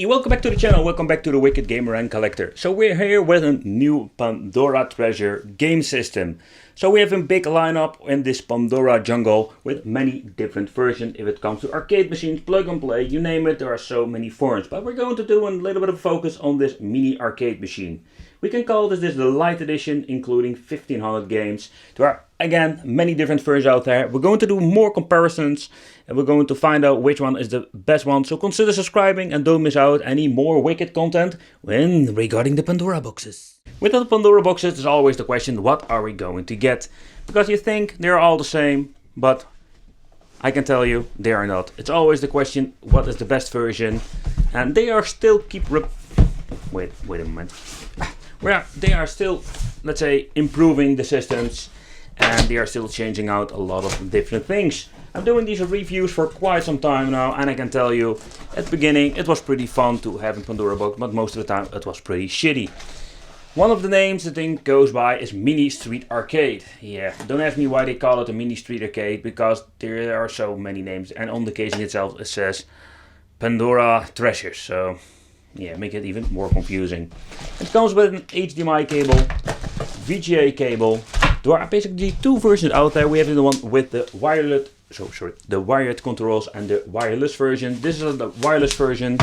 Hey, welcome back to the channel, welcome back to the Wicked Gamer and Collector. So we're here with a new Pandora treasure game system. So we have a big lineup in this Pandora jungle with many different versions. If it comes to arcade machines, plug and play, you name it, there are so many forms. But we're going to do a little bit of focus on this mini arcade machine. We can call this the light edition, including 1500 games. There are, again, many different versions out there. We're going to do more comparisons and we're going to find out which one is the best one. So consider subscribing and don't miss out any more Wicked content when regarding the Pandora boxes. With the Pandora boxes, there's always the question, what are we going to get? Because you think they're all the same, but I can tell you they are not. It's always the question, what is the best version? And they are still wait a moment. Well, they are still, let's say, improving the systems and they are still changing out a lot of different things. I'm doing these reviews for quite some time now and I can tell you, at the beginning it was pretty fun to have a Pandora box, but most of the time it was pretty shitty. One of the names the thing goes by is Mini Street Arcade. Yeah, don't ask me why they call it a Mini Street Arcade, because there are so many names and on the casing itself it says Pandora Treasures, so yeah, make it even more confusing. It comes with an HDMI cable, VGA cable. There are basically two versions out there. We have the one with the wired controls and the wireless version. This is the wireless version.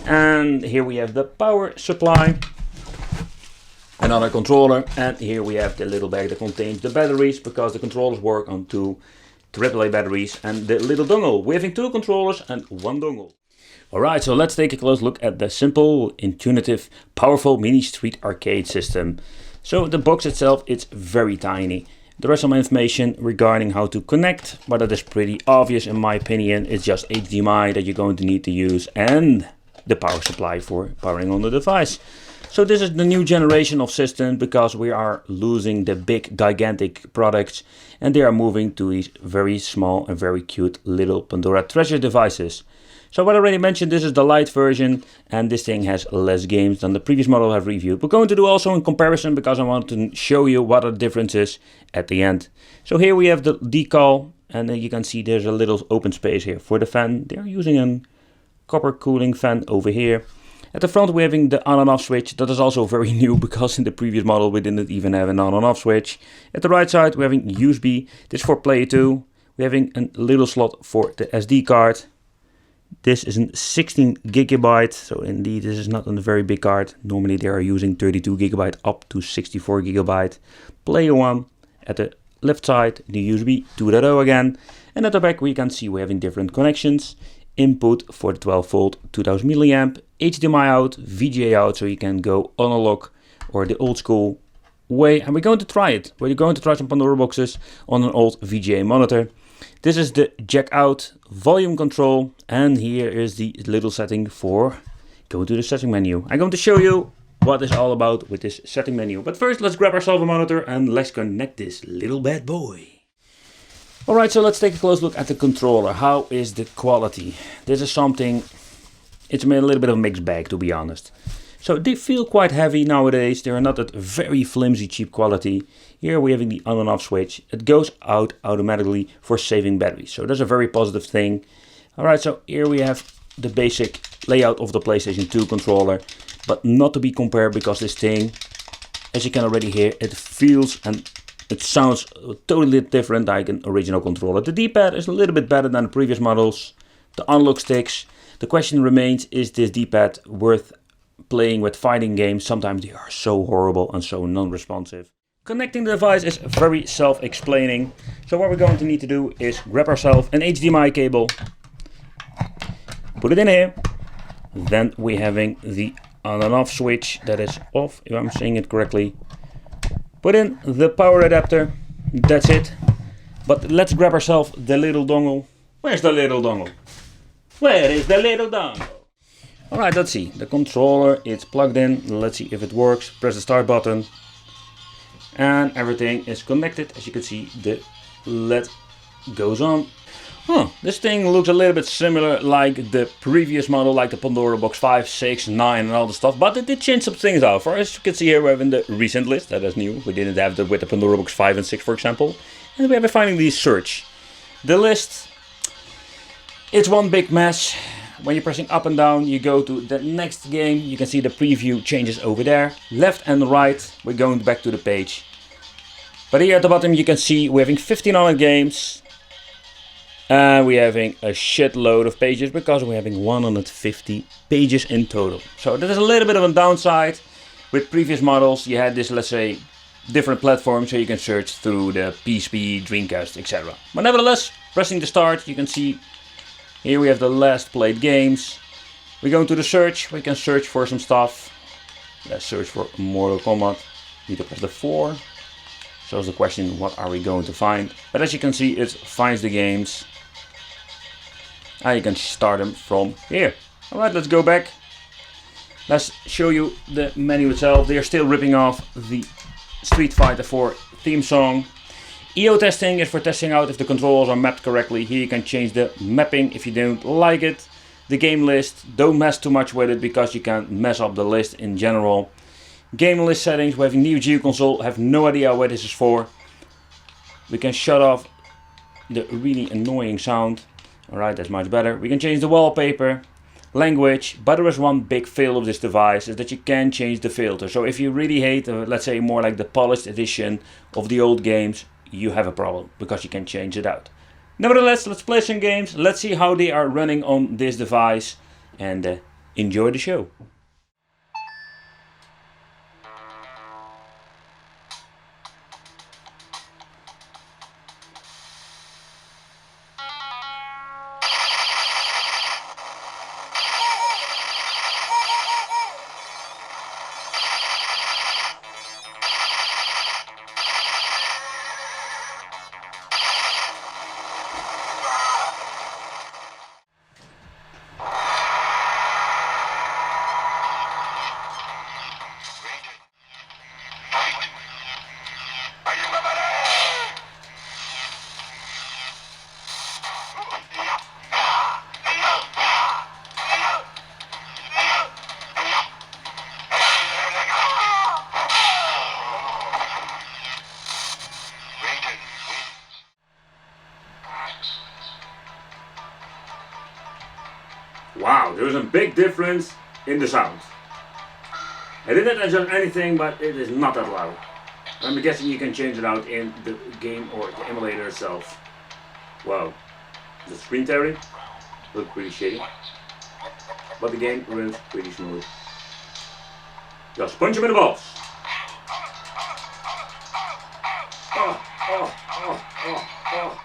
And here we have the power supply, another controller, and here we have the little bag that contains the batteries, because the controllers work on two AAA batteries, and the little dongle. We're having two controllers and one dongle. Alright, so let's take a close look at the simple, intuitive, powerful Mini Street Arcade system. So the box itself, it's very tiny. There is some information regarding how to connect, but that is pretty obvious in my opinion. It's just HDMI that you're going to need to use and the power supply for powering on the device. So this is the new generation of systems, because we are losing the big gigantic products and they are moving to these very small and very cute little Pandora treasure devices. So what I already mentioned, this is the light version and this thing has less games than the previous model I've reviewed. We're going to do also in comparison, because I want to show you what are the differences at the end. So here we have the decal, and you can see there's a little open space here for the fan. They're using a copper cooling fan over here. At the front we're having the on and off switch. That is also very new, because in the previous model we didn't even have an on and off switch. At the right side we're having USB. This is for Player 2. We're having a little slot for the SD card. This is a 16 gigabyte, so indeed this is not a very big card. Normally they are using 32 gigabyte up to 64 gigabyte. Player 1 at the left side, the USB 2.0 again. And at the back we can see we're having different connections. Input for the 12 volt 2000 milliamp, HDMI out, VGA out, so you can go analog or the old school way. And we're going to try it. We're going to try some Pandora boxes on an old VGA monitor. This is the jack out volume control, and here is the little setting for going to the setting menu. I'm going to show you what it's all about with this setting menu. But first let's grab ourselves a monitor and let's connect this little bad boy. Alright, so let's take a close look at the controller. How is the quality? This is something, it's a little bit of a mixed bag, to be honest. So they feel quite heavy nowadays. They are not at very flimsy cheap quality. Here we're having the on and off switch. It goes out automatically for saving batteries. So that's a very positive thing. Alright, so here we have the basic layout of the PlayStation 2 controller. But not to be compared, because this thing, as you can already hear, it feels and it sounds totally different like an original controller. The D-pad is a little bit better than the previous models. The analog sticks. The question remains, is this D-pad worth playing with fighting games? Sometimes they are so horrible and so non-responsive. Connecting the device is very self-explaining. So what we're going to need to do is grab ourselves an HDMI cable, put it in here. Then we're having the on and off switch that is off, if I'm saying it correctly. Put in the power adapter, that's it. But let's grab ourselves the little dongle. Where's the little dongle? Where is the little dongle? Alright, let's see. The controller, it's plugged in. Let's see if it works. Press the start button. And everything is connected. As you can see, the LED goes on. This thing looks a little bit similar like the previous model, like the Pandora Box 5, 6, 9 and all the stuff. But it did change some things out. For as you can see here, we have in the recent list. That is new. We didn't have that with the Pandora Box 5 and 6, for example. And we have a finding the search. The list, it's one big mess. when you're pressing up and down, you go to the next game. You can see the preview changes over there. Left and right, we're going back to the page. But here at the bottom you can see we're having 1500 games. And we're having a shitload of pages because we're having 150 pages in total. So that is a little bit of a downside. With previous models you had this, let's say, different platforms so you can search through the PSP, Dreamcast, etc. But nevertheless, pressing the start, you can see here we have the last played games. We go into the search, we can search for some stuff. Let's search for Mortal Kombat. Need to press the 4. So it's the question, what are we going to find? But as you can see, it finds the games. And you can start them from here. Alright, let's go back. Let's show you the menu itself. They are still ripping off the Street Fighter 4 theme song. EO testing is for testing out if the controls are mapped correctly. Here you can change the mapping if you don't like it. The game list, don't mess too much with it because you can mess up the list in general. Game list settings, we have a Neo Geo console, have no idea what this is for. We can shut off the really annoying sound. Alright, that's much better. We can change the wallpaper. Language, but there is one big fail of this device, is that you can change the filter. So if you really hate, let's say more like the polished edition of the old games, you have a problem, because you can change it out. Nevertheless, let's play some games, let's see how they are running on this device, and enjoy the show. Wow, there is a big difference in the sound. I didn't adjust anything, but it is not that loud. I'm guessing you can change it out in the game or the emulator itself. Wow, the screen tearing looked pretty shady, but the game runs pretty smooth. Just punch him in the balls. Oh, oh, oh, oh, oh.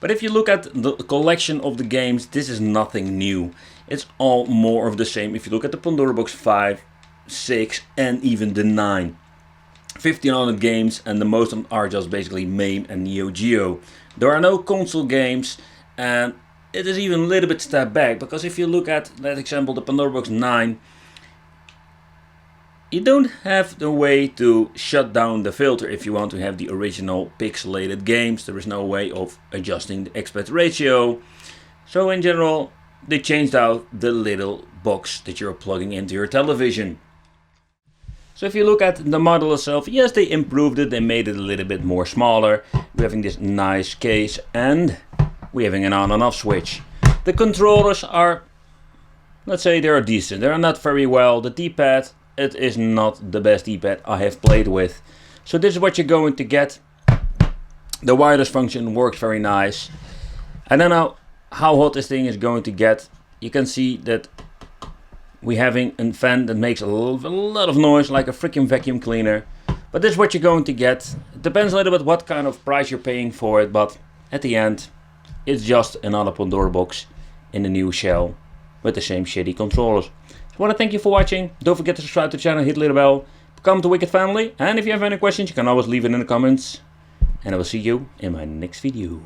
But if you look at the collection of the games, this is nothing new. It's all more of the same if you look at the Pandora Box 5, 6 and even the 9. 1500 games, and the most of them are just basically Mame and Neo Geo. There are no console games, and it is even a little bit step back, because if you look at, let's example, the Pandora Box 9, you don't have the way to shut down the filter if you want to have the original pixelated games. There is no way of adjusting the aspect ratio. So in general, they changed out the little box that you're plugging into your television. So if you look at the model itself, yes, they improved it, they made it a little bit more smaller. We're having this nice case, and we're having an on and off switch. The controllers are, let's say, they are decent. They are not very well. The D-pad, it is not the best D-pad I have played with. So this is what you're going to get. The wireless function works very nice. I don't know how hot this thing is going to get. You can see that we're having a fan that makes a lot of noise, like a freaking vacuum cleaner. But this is what you're going to get. It depends a little bit what kind of price you're paying for it, but at the end, it's just another Pandora box in a new shell with the same shitty controllers. So I want to thank you for watching. Don't forget to subscribe to the channel, hit the little bell, become the Wicked Family. And if you have any questions, you can always leave it in the comments. And I will see you in my next video.